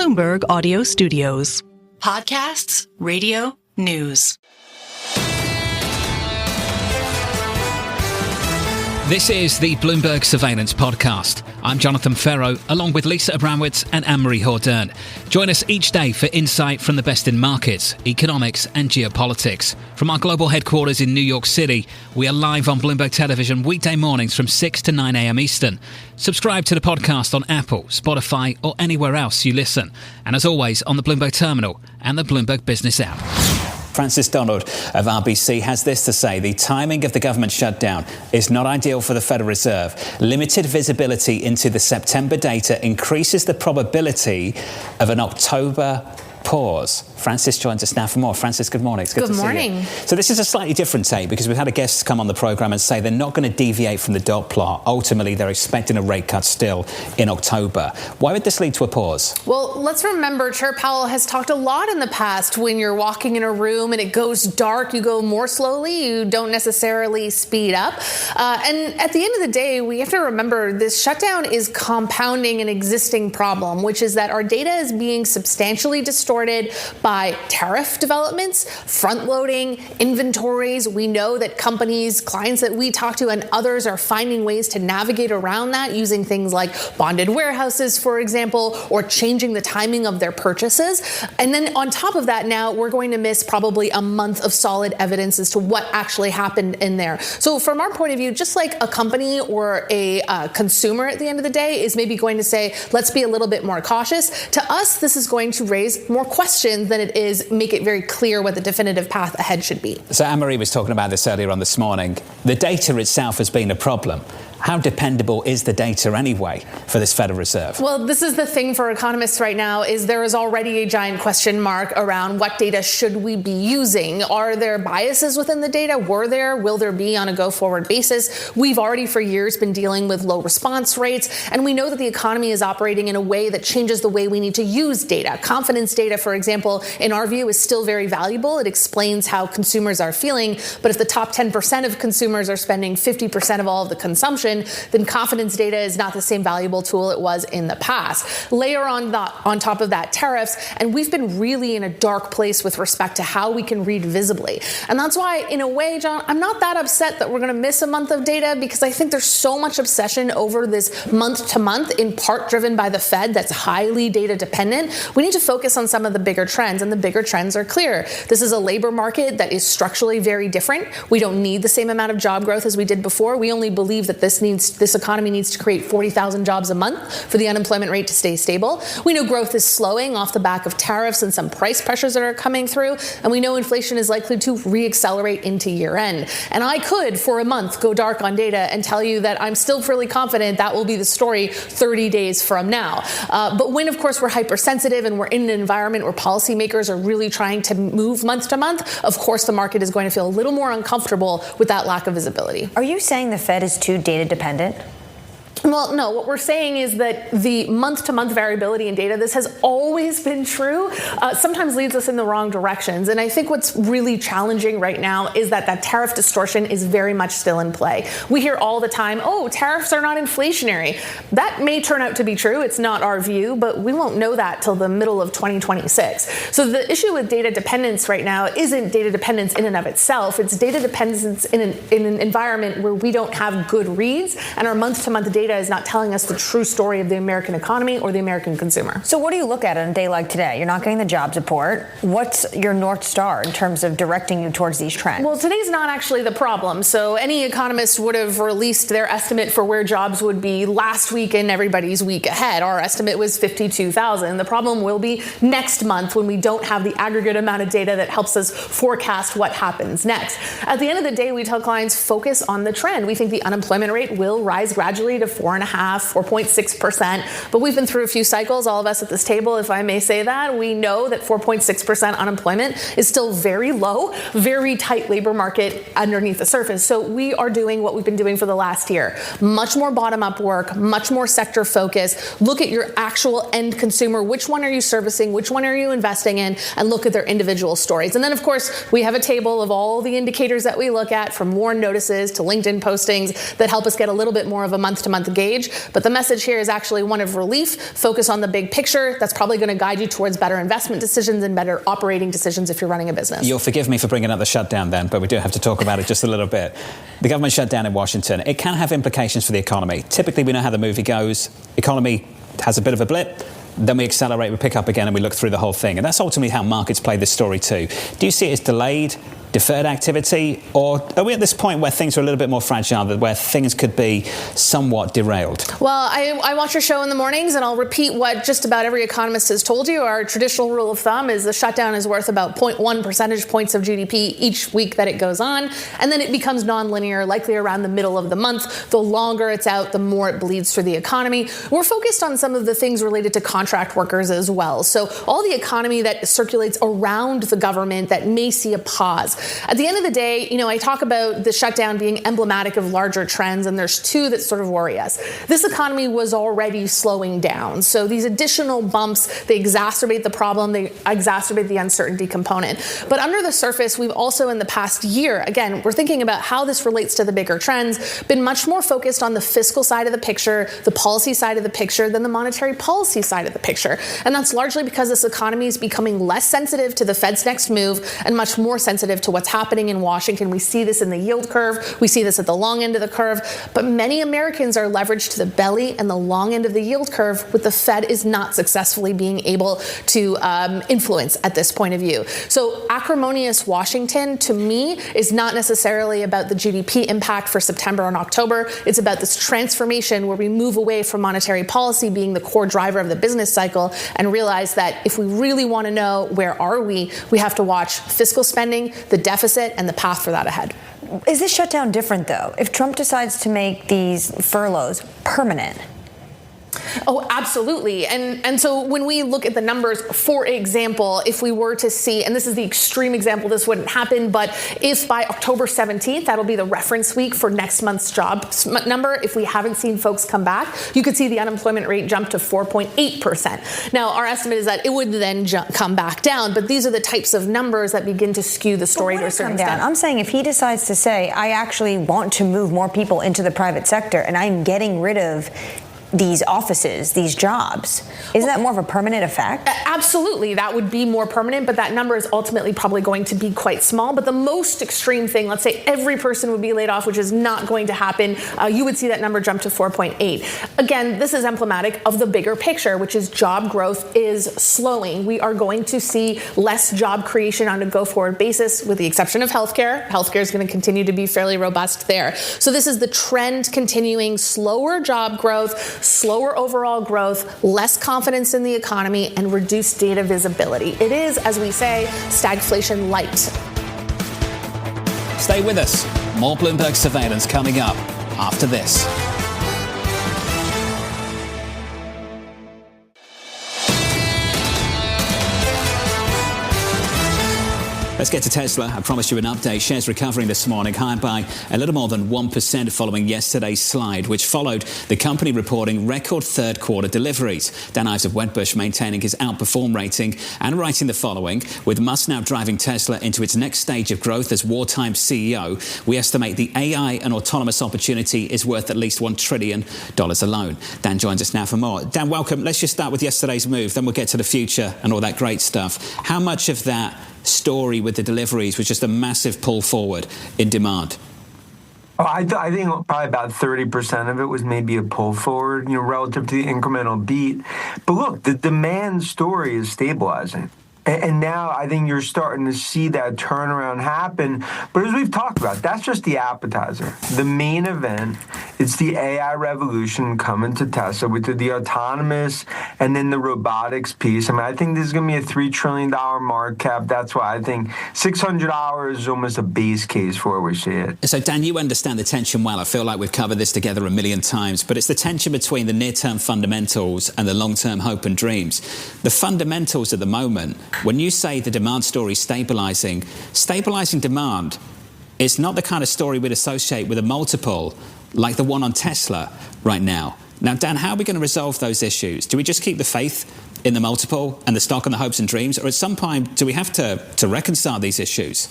Bloomberg Audio Studios. Podcasts, radio, news. This is the Bloomberg Surveillance Podcast. I'm Jonathan Ferro, along with Lisa Abramowitz and Anne-Marie Hordern. Join us each day for insight from the best in markets, economics and geopolitics. From our global headquarters in New York City, we are live on Bloomberg Television weekday mornings from 6 to 9 a.m. Eastern. Subscribe to the podcast on Apple, Spotify or anywhere else you listen. And as always, on the Bloomberg Terminal and the Bloomberg Business app. Francis Donald of RBC has this to say: the timing of the government shutdown is not ideal for the Federal Reserve. Limited visibility into the September data increases the probability of an October pause. Francis joins us now for more. Francis, good morning. It's good to see you. So this is a slightly different take because we've had a guest come on the programme and say they're not going to deviate from the dot plot. Ultimately, they're expecting a rate cut still in October. Why would this lead to a pause? Well, let's remember Chair Powell has talked a lot in the past. When you're walking in a room and it goes dark, you go more slowly. You don't necessarily speed up. And at the end of the day, we have to remember this shutdown is compounding an existing problem, which is that our data is being substantially distorted by tariff developments, front-loading, inventories. We know that companies, clients that we talk to and others are finding ways to navigate around that using things like bonded warehouses, for example, or changing the timing of their purchases. And then on top of that, now we're going to miss probably a month of solid evidence as to what actually happened in there. So from our point of view, just like a company or a consumer at the end of the day is maybe going to say, let's be a little bit more cautious, to us, this is going to raise more questions than it is make it very clear what the definitive path ahead should be. So Anne-Marie was talking about this earlier on this morning. The data itself has been a problem. How dependable is the data anyway for this Federal Reserve? Well, this is the thing for economists right now is there is already a giant question mark around what data should we be using? Are there biases within the data? Were there? Will there be on a go-forward basis? We've already for years been dealing with low response rates, and we know that the economy is operating in a way that changes the way we need to use data. Confidence data, for example, in our view, is still very valuable. It explains how consumers are feeling, but if the top 10% of consumers are spending 50% of all of the consumption, then confidence data is not the same valuable tool it was in the past. Layer on top of that tariffs, and we've been really in a dark place with respect to how we can read visibly. And that's why, in a way, John, I'm not that upset that we're going to miss a month of data because I think there's so much obsession over this month to month, in part driven by the Fed that's highly data dependent. We need to focus on some of the bigger trends, and the bigger trends are clear. This is a labor market that is structurally very different. We don't need the same amount of job growth as we did before. We only believe that this economy needs to create 40,000 jobs a month for the unemployment rate to stay stable. We know growth is slowing off the back of tariffs and some price pressures that are coming through, and we know inflation is likely to reaccelerate into year end. And I could, for a month, go dark on data and tell you that I'm still fairly confident that will be the story 30 days from now. But when, of course, we're hypersensitive and we're in an environment where policymakers are really trying to move month to month, of course, the market is going to feel a little more uncomfortable with that lack of visibility. Are you saying the Fed is too data dependent? Well, no, what we're saying is that the month-to-month variability in data, this has always been true, sometimes leads us in the wrong directions. And I think what's really challenging right now is that tariff distortion is very much still in play. We hear all the time, oh, tariffs are not inflationary. That may turn out to be true. It's not our view, but we won't know that till the middle of 2026. So the issue with data dependence right now isn't data dependence in and of itself. It's data dependence in an environment where we don't have good reads, and our month-to-month data is not telling us the true story of the American economy or the American consumer. So what do you look at on a day like today? You're not getting the jobs report. What's your North Star in terms of directing you towards these trends? Well, today's not actually the problem. So any economist would have released their estimate for where jobs would be last week and everybody's week ahead. Our estimate was 52,000. The problem will be next month when we don't have the aggregate amount of data that helps us forecast what happens next. At the end of the day, we tell clients focus on the trend. We think the unemployment rate will rise gradually to 4.6%. But we've been through a few cycles, all of us at this table, if I may say that. We know that 4.6% unemployment is still very low, very tight labor market underneath the surface. So we are doing what we've been doing for the last year. Much more bottom-up work, much more sector focus. Look at your actual end consumer. Which one are you servicing? Which one are you investing in? And look at their individual stories. And then, of course, we have a table of all the indicators that we look at, from WARN notices to LinkedIn postings, that help us get a little bit more of a month-to-month gauge. But the message here is actually one of relief. Focus on the big picture. That's probably going to guide you towards better investment decisions and better operating decisions if you're running a business. You'll forgive me for bringing up the shutdown then, but we do have to talk about it just a little bit. The government shutdown in Washington, it can have implications for the economy. Typically, we know how the movie goes. Economy has a bit of a blip. Then we accelerate, we pick up again, and we look through the whole thing. And that's ultimately how markets play this story too. Do you see it as delayed, deferred activity, or are we at this point where things are a little bit more fragile, where things could be somewhat derailed? Well, I watch your show in the mornings, and I'll repeat what just about every economist has told you. Our traditional rule of thumb is the shutdown is worth about 0.1 percentage points of GDP each week that it goes on, and then it becomes nonlinear, likely around the middle of the month. The longer it's out, the more it bleeds through the economy. We're focused on some of the things related to contract workers as well. So all the economy that circulates around the government that may see a pause. At the end of the day, I talk about the shutdown being emblematic of larger trends, and there's two that sort of worry us. This economy was already slowing down. So these additional bumps, they exacerbate the problem, they exacerbate the uncertainty component. But under the surface, we've also in the past year, again, we're thinking about how this relates to the bigger trends, been much more focused on the fiscal side of the picture, the policy side of the picture, than the monetary policy side of the picture. And that's largely because this economy is becoming less sensitive to the Fed's next move and much more sensitive to what's happening in Washington. We see this in the yield curve. We see this at the long end of the curve. But many Americans are leveraged to the belly and the long end of the yield curve, with the Fed is not successfully being able to influence at this point of view. So acrimonious Washington, to me, is not necessarily about the GDP impact for September and October. It's about this transformation where we move away from monetary policy being the core driver of the business cycle and realize that if we really want to know where are we have to watch fiscal spending, the deficit, and the path for that ahead. Is this shutdown different, though? If Trump decides to make these furloughs permanent? Oh, absolutely. And so when we look at the numbers, for example, if we were to see, and this is the extreme example, this wouldn't happen, but if by October 17th, that'll be the reference week for next month's job number, if we haven't seen folks come back, you could see the unemployment rate jump to 4.8%. Now, our estimate is that it would then come back down, but these are the types of numbers that begin to skew the story to a certain extent. I'm saying if he decides to say, I actually want to move more people into the private sector and I'm getting rid of these offices, these jobs. Is that more of a permanent effect? Absolutely. That would be more permanent, but that number is ultimately probably going to be quite small. But the most extreme thing, let's say every person would be laid off, which is not going to happen, you would see that number jump to 4.8. Again, this is emblematic of the bigger picture, which is job growth is slowing. We are going to see less job creation on a go-forward basis, with the exception of healthcare. Healthcare is going to continue to be fairly robust there. So this is the trend continuing: slower job growth, slower overall growth, less confidence in the economy, and reduced data visibility. It is, as we say, stagflation light. Stay with us. More Bloomberg surveillance coming up after this. Let's get to Tesla. I promised you an update. Shares recovering this morning, higher by a little more than 1% following yesterday's slide, which followed the company reporting record third quarter deliveries. Dan Ives of Wedbush maintaining his outperform rating and writing the following: with Musk now driving Tesla into its next stage of growth as wartime CEO, we estimate the AI and autonomous opportunity is worth at least $1 trillion alone. Dan joins us now for more. Dan, welcome. Let's just start with yesterday's move, then we'll get to the future and all that great stuff. How much of that story with the deliveries was just a massive pull forward in demand? I think probably about 30% of it was maybe a pull forward, relative to the incremental beat. But look, the demand story is stabilizing. And now I think you're starting to see that turnaround happen. But as we've talked about, that's just the appetizer. The main event is the AI revolution coming to Tesla with the autonomous and then the robotics piece. I think this is going to be a $3 trillion market cap. That's why I think $600 is almost a base case for where we see it. So, Dan, you understand the tension well. I feel like we've covered this together a million times, but it's the tension between the near-term fundamentals and the long-term hope and dreams. The fundamentals at the moment, when you say the demand story stabilizing demand is not the kind of story we'd associate with a multiple like the one on Tesla right now. Now, Dan, how are we going to resolve those issues? Do we just keep the faith in the multiple and the stock and the hopes and dreams, or at some point do we have to reconcile these issues?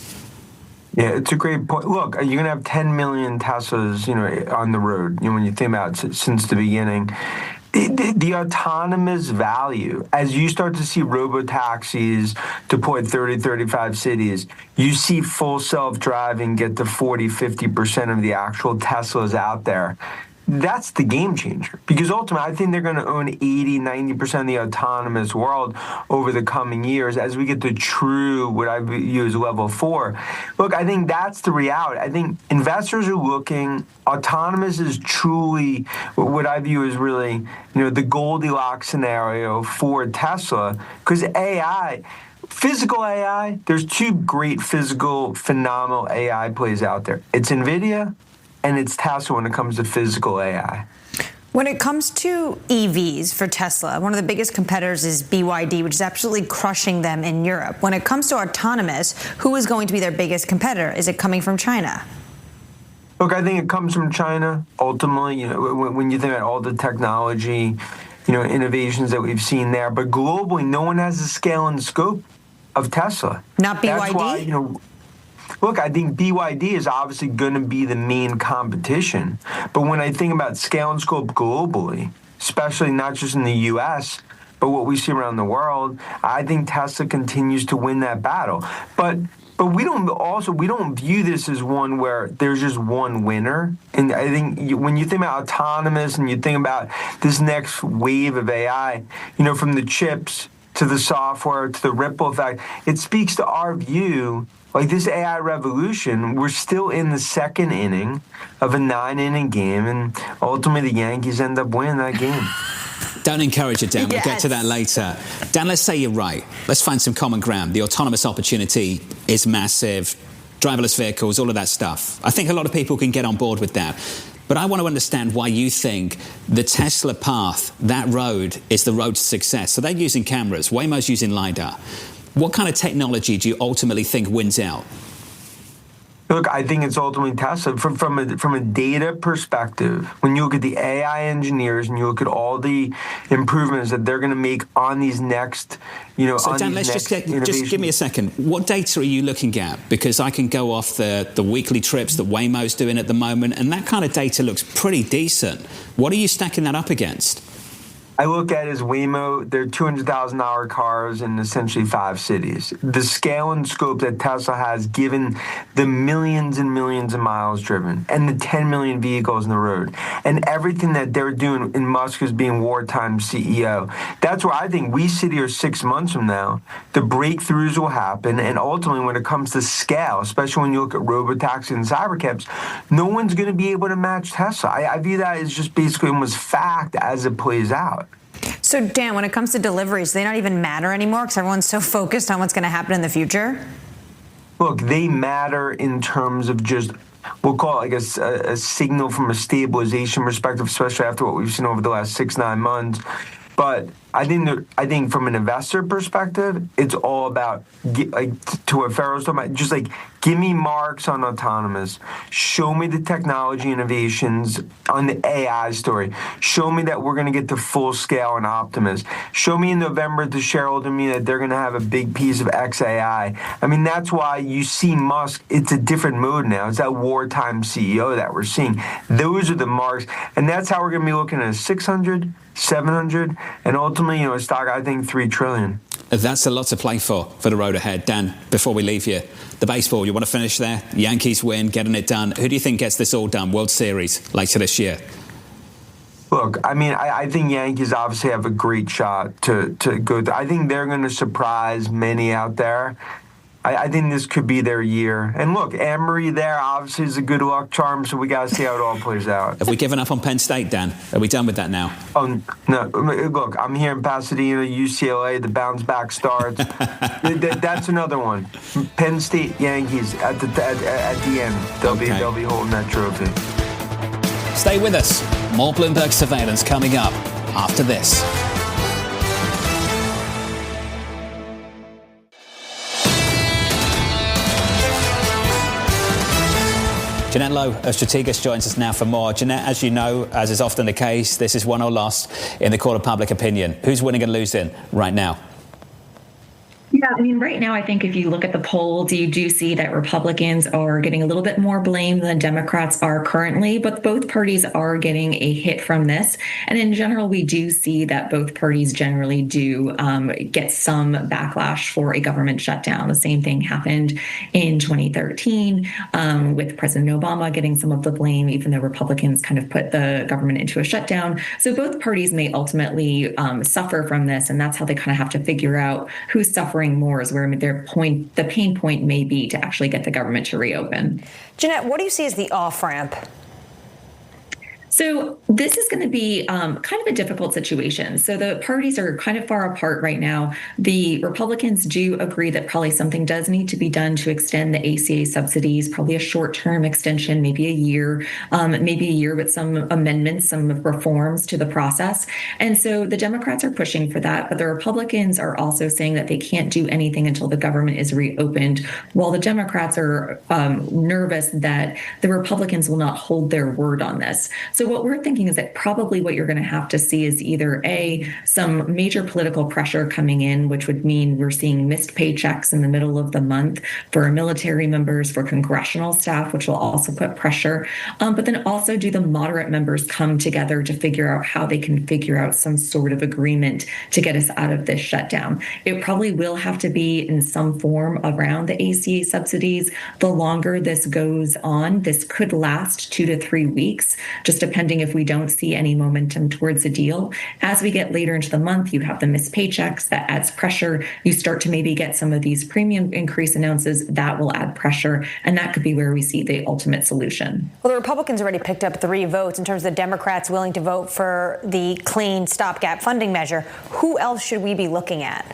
Yeah, it's a great point. Look, you're going to have 10 million Teslas, on the road, when you think about it since the beginning. The autonomous value, as you start to see robo-taxis deployed 30, 35 cities, you see full self-driving get to 40, 50% of the actual Teslas out there. That's the game changer, because ultimately I think they're going to own 80, 90% of the autonomous world over the coming years as we get to true, what I view as level 4. Look, I think that's the reality. I think investors are looking, autonomous is truly what I view as really, the Goldilocks scenario for Tesla, because physical AI, there's two great physical, phenomenal AI plays out there. It's NVIDIA and it's Tesla when it comes to physical AI. When it comes to EVs for Tesla, one of the biggest competitors is BYD, which is absolutely crushing them in Europe. When it comes to autonomous, who is going to be their biggest competitor? Is it coming from China? Look, I think it comes from China, ultimately, when you think about all the technology, innovations that we've seen there. But globally, no one has the scale and scope of Tesla. Not BYD? That's why, look, I think BYD is obviously going to be the main competition. But when I think about scale and scope globally, especially not just in the U.S., but what we see around the world, I think Tesla continues to win that battle. But we don't view this as one where there's just one winner. And I think when you think about autonomous and you think about this next wave of AI, from the chips to the software to the ripple effect, it speaks to our view. Like this AI revolution, we're still in the second inning of a 9-inning game, and ultimately the Yankees end up winning that game. Don't encourage it, Dan. We'll get to that later. Dan, let's say you're right. Let's find some common ground. The autonomous opportunity is massive. Driverless vehicles, all of that stuff. I think a lot of people can get on board with that. But I want to understand why you think the Tesla path, that road, is the road to success. So they're using cameras. Waymo's using LiDAR. What kind of technology do you ultimately think wins out? Look, I think it's ultimately Tesla. From a data perspective, when you look at the AI engineers and you look at all the improvements that they're going to make on these next, So Dan, let's just give me a second. What data are you looking at? Because I can go off the weekly trips that Waymo's doing at the moment, and that kind of data looks pretty decent. What are you stacking that up against? I look at it as Waymo, they're $200,000 cars in essentially 5 cities. The scale and scope that Tesla has, given the millions and millions of miles driven and the 10 million vehicles on the road and everything that they're doing in Musk as being wartime CEO, that's where I think we sit here 6 months from now, the breakthroughs will happen. And ultimately, when it comes to scale, especially when you look at robotaxi and cybercabs, no one's going to be able to match Tesla. I view that as just basically almost fact as it plays out. So, Dan, when it comes to deliveries, they not even matter anymore because everyone's so focused on what's going to happen in the future? Look, they matter in terms of just, we'll call it like a signal from a stabilization perspective, especially after what we've seen over the last 6-9 months. But I think from an investor perspective, it's all about, to what Farrell's talking about, just like, give me marks on autonomous. Show me the technology innovations on the AI story. Show me that we're going to get to full scale and Optimus. Show me in November at the shareholder meeting that they're going to have a big piece of XAI. I mean, that's why you see Musk, it's a different mode now. It's that wartime CEO that we're seeing. Those are the marks. And that's how we're going to be looking at 600, 700, and ultimately, a stock, I think, $3 trillion. That's a lot to play for the road ahead. Dan, before we leave you, the baseball, you want to finish there? Yankees win, getting it done. Who do you think gets this all done? World Series later this year? Look, I mean, I think Yankees obviously have a great shot to go through. I think they're going to surprise many out there. I think this could be their year. And look, Emery there obviously is a good luck charm, so we got to see how it all plays out. Have we given up on Penn State, Dan? Are we done with that now? Oh, no. Look, I'm here in Pasadena, UCLA, the bounce back starts. That's another one. Penn State Yankees at the end. They'll be holding that trophy. Stay with us. More Bloomberg surveillance coming up after this. Jeannette Lowe of Strategas joins us now for more. Jeannette, as you know, as is often the case, this is won or lost in the court of public opinion. Who's winning and losing right now? Yeah, I mean, right now, I think if you look at the polls, you do see that Republicans are getting a little bit more blame than Democrats are currently, but both parties are getting a hit from this. And in general, we do see that both parties generally do get some backlash for a government shutdown. The same thing happened in 2013 with President Obama getting some of the blame, even though Republicans kind of put the government into a shutdown. So both parties may ultimately suffer from this, and that's how they kind of have to figure out who's suffering more, is where the pain point may be to actually get the government to reopen. Jeannette, what do you see as the off-ramp? So this is going to be kind of a difficult situation. So the parties are kind of far apart right now. The Republicans do agree that probably something does need to be done to extend the ACA subsidies, probably a short-term extension, maybe a year with some amendments, some reforms to the process. And so the Democrats are pushing for that, but the Republicans are also saying that they can't do anything until the government is reopened, while the Democrats are nervous that the Republicans will not hold their word on this. So what we're thinking is that probably what you're going to have to see is either some major political pressure coming in, which would mean we're seeing missed paychecks in the middle of the month for military members, for congressional staff, which will also put pressure. But then also, do the moderate members come together to figure out how they can figure out some sort of agreement to get us out of this shutdown? It probably will have to be in some form around the ACA subsidies. The longer this goes on, this could last 2 to 3 weeks, just depending if we don't see any momentum towards a deal. As we get later into the month, you have the missed paychecks. That adds pressure. You start to maybe get some of these premium increase announces. That will add pressure, and that could be where we see the ultimate solution. Well, the Republicans already picked up 3 votes in terms of the Democrats willing to vote for the clean stopgap funding measure. Who else should we be looking at?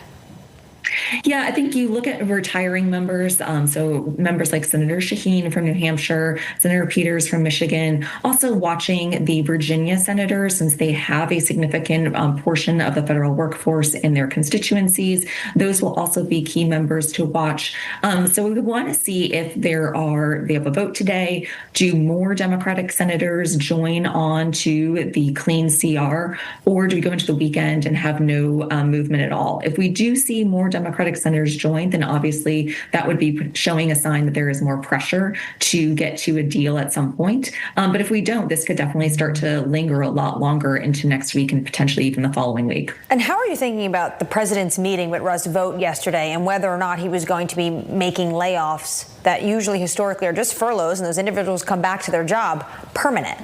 Yeah, I think you look at retiring members, so members like Senator Shaheen from New Hampshire, Senator Peters from Michigan, also watching the Virginia senators, since they have a significant portion of the federal workforce in their constituencies. Those will also be key members to watch. So we want to see if they have a vote today. Do more Democratic senators join on to the clean CR, or do we go into the weekend and have no movement at all? If we do see more Democratic senators join, then obviously that would be showing a sign that there is more pressure to get to a deal at some point. But if we don't, this could definitely start to linger a lot longer into next week and potentially even the following week. And how are you thinking about the president's meeting with Russ Vought yesterday, and whether or not he was going to be making layoffs that usually historically are just furloughs and those individuals come back to their job permanent?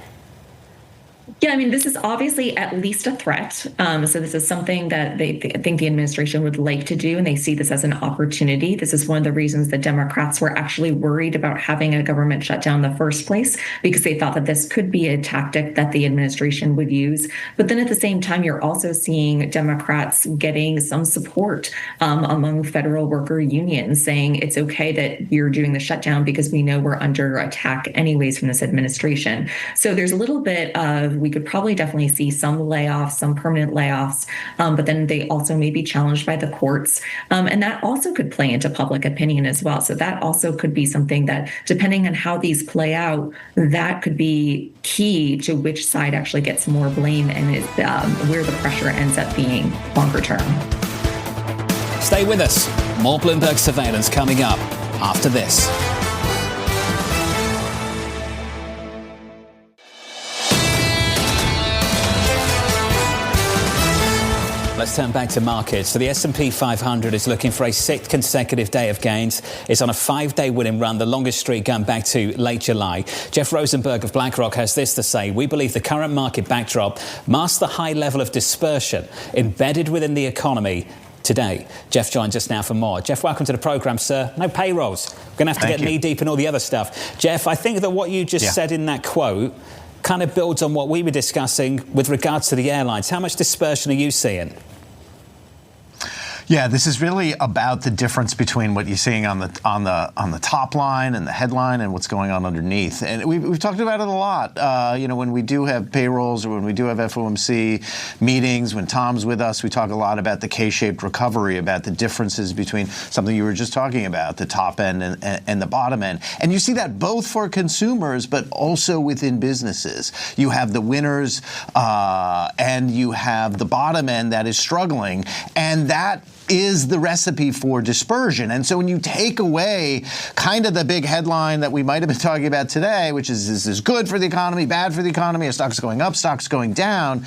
Yeah, I mean, this is obviously at least a threat. So this is something that they think the administration would like to do, and they see this as an opportunity. This is one of the reasons the Democrats were actually worried about having a government shutdown in the first place, because they thought that this could be a tactic that the administration would use. But then at the same time, you're also seeing Democrats getting some support among federal worker unions, saying it's okay that you're doing the shutdown because we know we're under attack anyways from this administration. So there's a little bit of, we could probably definitely see some layoffs, some permanent layoffs, but then they also may be challenged by the courts. And that also could play into public opinion as well. So that also could be something that, depending on how these play out, that could be key to which side actually gets more blame and is where the pressure ends up being longer term. Stay with us. More Bloomberg surveillance coming up after this. Let's turn back to markets. So the S&P 500 is looking for a 6th consecutive day of gains. It's on a 5-day winning run, the longest streak going back to late July. Jeff Rosenberg of BlackRock has this to say: we believe the current market backdrop masks the high level of dispersion embedded within the economy today. Jeff joins us now for more. Jeff, welcome to the programme, sir. No payrolls. We're going to have to get knee-deep in all the other stuff. Jeff, I think that what you just said in that quote kind of builds on what we were discussing with regards to the airlines. How much dispersion are you seeing? Yeah, this is really about the difference between what you're seeing on the top line and the headline and what's going on underneath. And we've talked about it a lot. When we do have payrolls or when we do have FOMC meetings, when Tom's with us, we talk a lot about the K-shaped recovery, about the differences between something you were just talking about, the top end and the bottom end. And you see that both for consumers, but also within businesses. You have the winners and you have the bottom end that is struggling. And that is the recipe for dispersion. And so when you take away kind of the big headline that we might have been talking about today, which is this good for the economy, bad for the economy, are stocks going up, stocks going down,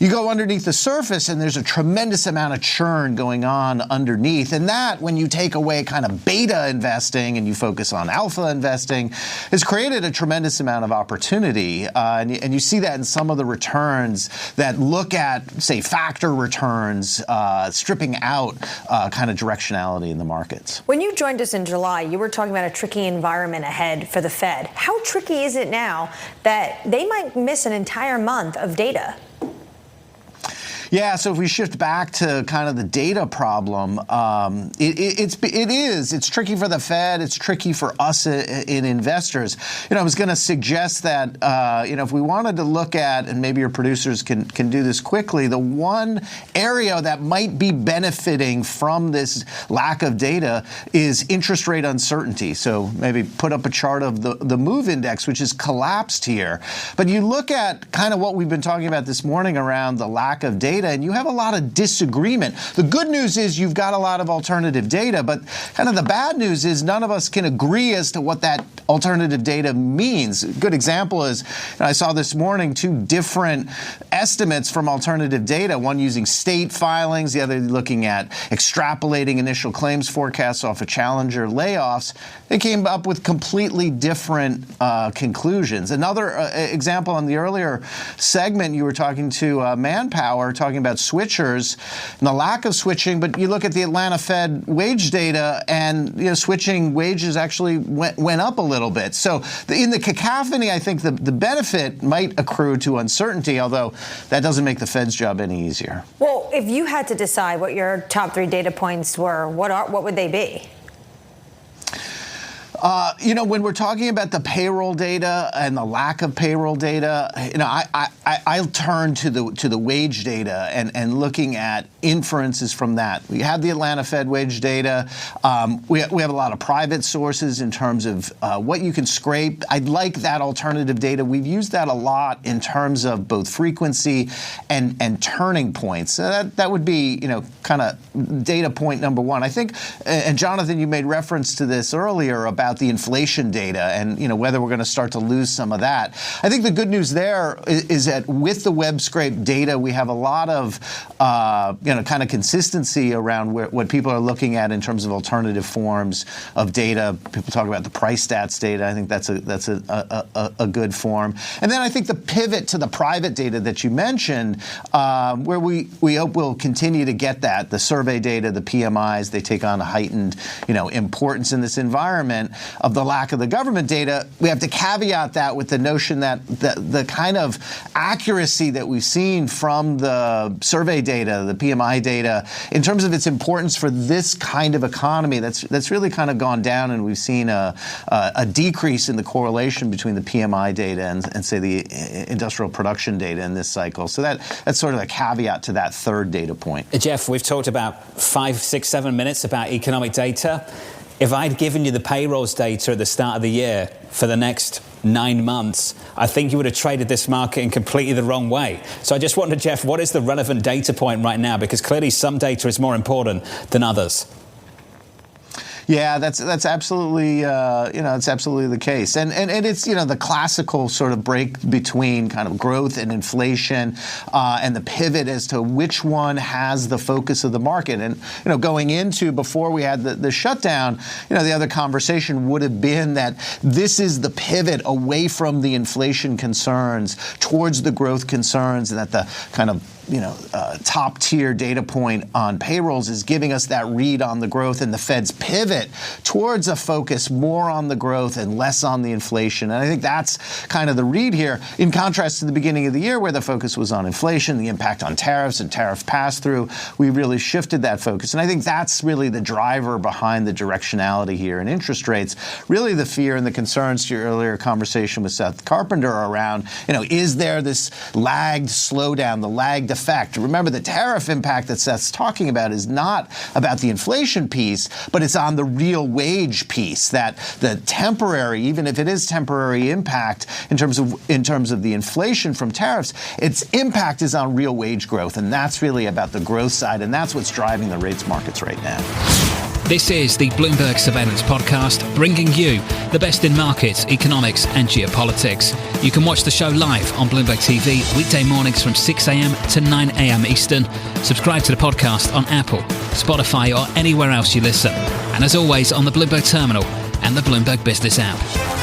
you go underneath the surface and there's a tremendous amount of churn going on underneath. And that, when you take away kind of beta investing and you focus on alpha investing, has created a tremendous amount of opportunity. And you see that in some of the returns that look at, say, factor returns, stripping out kind of directionality in the markets. When you joined us in July, you were talking about a tricky environment ahead for the Fed. How tricky is it now that they might miss an entire month of data? Yeah, so if we shift back to kind of the data problem, it's tricky for the Fed. It's tricky for us in investors. I was going to suggest that if we wanted to look at, and maybe your producers can do this quickly, the one area that might be benefiting from this lack of data is interest rate uncertainty. So maybe put up a chart of the MOVE index, which has collapsed here. But you look at kind of what we've been talking about this morning around the lack of data, and you have a lot of disagreement. The good news is you've got a lot of alternative data, but kind of the bad news is none of us can agree as to what that alternative data means. A good example is, I saw this morning 2 different estimates from alternative data, one using state filings, the other looking at extrapolating initial claims forecasts off of Challenger layoffs. They came up with completely different conclusions. Another example, in the earlier segment, you were talking to Manpower, talking about switchers and the lack of switching, but you look at the Atlanta Fed wage data, and switching wages actually went up a little bit. So in the cacophony, I think the benefit might accrue to uncertainty, although that doesn't make the Fed's job any easier. Well, if you had to decide what your top 3 data points were, what would they be? When we're talking about the payroll data and the lack of payroll data, I'll turn to the wage data and looking at inferences from that. We have the Atlanta Fed wage data. We have a lot of private sources in terms of what you can scrape. I'd like that alternative data. We've used that a lot in terms of both frequency and turning points. That would be, kind of data point number one. I think, and Jonathan, you made reference to this earlier about the inflation data and whether we're going to start to lose some of that. I think the good news there is that with the web scrape data, we have a lot of kind of consistency around what people are looking at in terms of alternative forms of data. People talk about the price stats data. I think that's a good form. And then I think the pivot to the private data that you mentioned, where we hope we'll continue to get that. The survey data, the PMIs, they take on a heightened importance in this environment of the lack of the government data. We have to caveat that with the notion that the kind of accuracy that we've seen from the survey data, the PMI data, in terms of its importance for this kind of economy, that's really kind of gone down, and we've seen a decrease in the correlation between the PMI data and say the industrial production data in this cycle. So that's sort of a caveat to that third data point. Jeff, we've talked about 5, 6, 7 minutes about economic data. If I'd given you the payrolls data at the start of the year for the next 9 months, I think you would have traded this market in completely the wrong way. So I just wondered, Jeff, what is the relevant data point right now? Because clearly some data is more important than others. Yeah, that's absolutely it's absolutely the case, and it's the classical sort of break between kind of growth and inflation, and the pivot as to which one has the focus of the market. And going into before we had the shutdown, the other conversation would have been that this is the pivot away from the inflation concerns towards the growth concerns, and that the kind of top tier data point on payrolls is giving us that read on the growth, and the Fed's pivot towards a focus more on the growth and less on the inflation. And I think that's kind of the read here, in contrast to the beginning of the year where the focus was on inflation, the impact on tariffs and tariff pass-through. We really shifted that focus. And I think that's really the driver behind the directionality here in interest rates. Really the fear and the concerns to your earlier conversation with Seth Carpenter around, is there this lagged slowdown, the lagged effect. Remember, the tariff impact that Seth's talking about is not about the inflation piece, but it's on the real wage piece, that the temporary, even if it is temporary impact in terms of the inflation from tariffs, its impact is on real wage growth. And that's really about the growth side. And that's what's driving the rates markets right now. This is the Bloomberg Surveillance Podcast, bringing you the best in markets, economics and geopolitics. You can watch the show live on Bloomberg TV weekday mornings from 6 a.m. to 9 a.m. Eastern. Subscribe to the podcast on Apple, Spotify or anywhere else you listen. And as always, on the Bloomberg Terminal and the Bloomberg Business app.